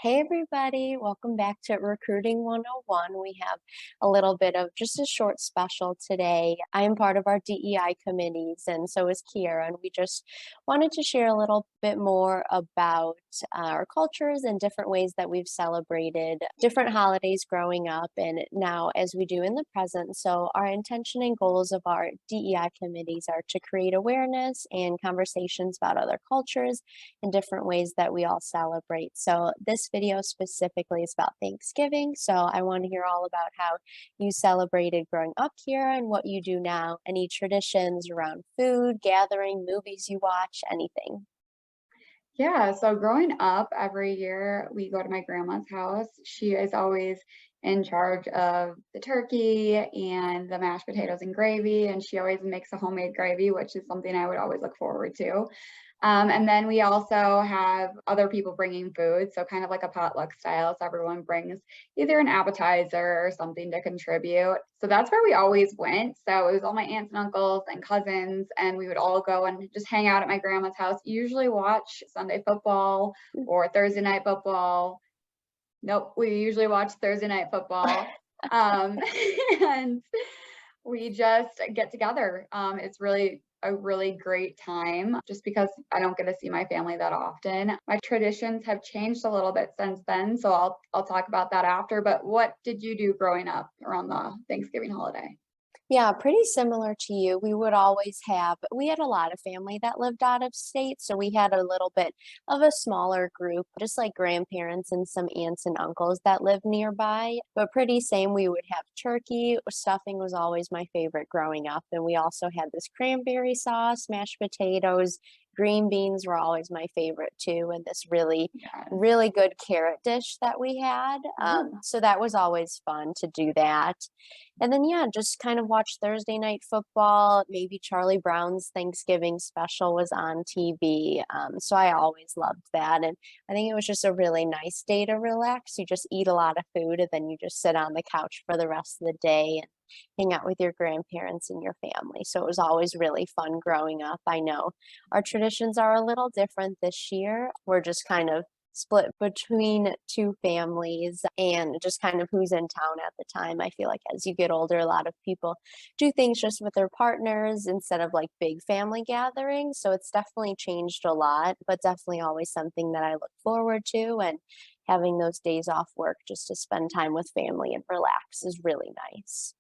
Hey everybody, welcome back to Recruiting 101. We have a little bit of just a short special today. I am part of our DEI committees, and so is Kierra, and we just wanted to share a little bit more about our cultures and different ways that we've celebrated different holidays growing up and now as we do in the present. So, our intention and goals of our DEI committees are to create awareness and conversations about other cultures and different ways that we all celebrate. So this video specifically is about Thanksgiving. So I want to hear all about how you celebrated growing up here and what you do now, any traditions around food, gathering, movies you watch, anything. Yeah, so growing up, every year we go to my grandma's house. She is always in charge of the turkey and the mashed potatoes and gravy, and she always makes a homemade gravy, which is something I would always look forward to. And then we also have other people bringing food, so kind of like a potluck style. So everyone brings either an appetizer or something to contribute. So that's where we always went. So it was all my aunts and uncles and cousins, and we would all go and just hang out at my grandma's house, usually watch Sunday football or Thursday night football. Nope, we usually watch Thursday night football. Um, and we just get together. It's really a really great time just because I don't get to see my family that often. My traditions have changed a little bit since then, so I'll talk about that after. But what did you do growing up around the Thanksgiving holiday? Yeah, pretty similar to you. We would always have, we had a lot of family that lived out of state. So we had a little bit of a smaller group, just like grandparents and some aunts and uncles that lived nearby. But pretty same, we would have turkey. Stuffing was always my favorite growing up. And we also had this cranberry sauce, mashed potatoes, green beans were always my favorite too. And this really, Yes. really good carrot dish that we had. Ooh. So that was always fun to do that. And then, yeah, just kind of watch Thursday night football. Maybe Charlie Brown's Thanksgiving special was on TV. So I always loved that. And I think it was just a really nice day to relax. You just eat a lot of food and then you just sit on the couch for the rest of the day and hang out with your grandparents and your family. So it was always really fun growing up. I know our traditions are a little different this year. We're just kind of split between two families and just kind of who's in town at the time. I feel like as you get older, a lot of people do things just with their partners instead of like big family gatherings. So it's definitely changed a lot, but definitely always something that I look forward to. And having those days off work just to spend time with family and relax is really nice.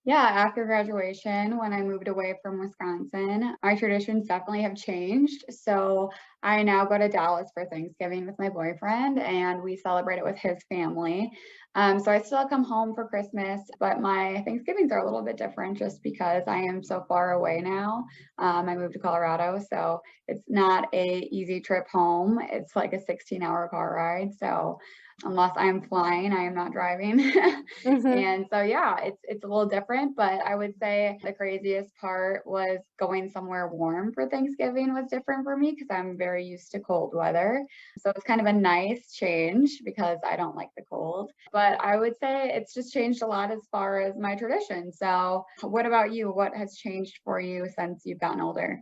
Yeah, after graduation, when I moved away from Wisconsin, my traditions definitely have changed. So I now go to Dallas for Thanksgiving with my boyfriend, and we celebrate it with his family. So I still come home for Christmas, but my Thanksgivings are a little bit different just because I am so far away now. I moved to Colorado, so it's not a easy trip home. It's like a 16-hour car ride. So unless I am flying, I am not driving. Hmm. And so yeah, it's a little different, but I would say the craziest part was going somewhere warm for Thanksgiving was different for me because I'm very used to cold weather. So it's kind of a nice change because I don't like the cold. But I would say it's just changed a lot as far as my tradition. So what about you? What has changed for you since you've gotten older?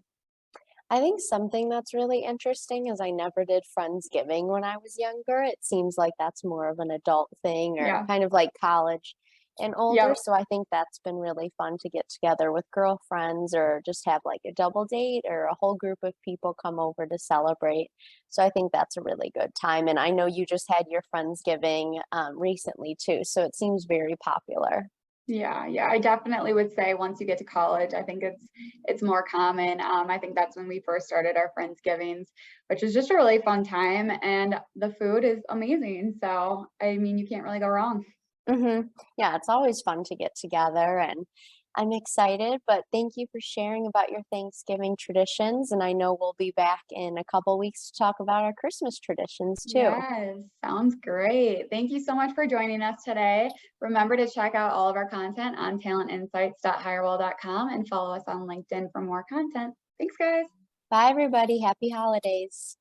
I think something that's really interesting is I never did Friendsgiving when I was younger. It seems like that's more of an adult thing or Yeah. kind of like college and older. Yep. So I think that's been really fun to get together with girlfriends or just have like a double date or a whole group of people come over to celebrate. So I think that's a really good time. And I know you just had your Friendsgiving recently too. So it seems very popular. Yeah, yeah, I definitely would say once you get to college, I think it's more common. I think that's when we first started our Friendsgivings, which is just a really fun time, and the food is amazing. So, I mean, you can't really go wrong. Yeah, it's always fun to get together and I'm excited, but thank you for sharing about your Thanksgiving traditions. And I know we'll be back in a couple weeks to talk about our Christmas traditions too. Yes, sounds great. Thank you so much for joining us today. Remember to check out all of our content on talentinsights.hirewell.com and follow us on LinkedIn for more content. Thanks, guys. Bye, everybody. Happy holidays.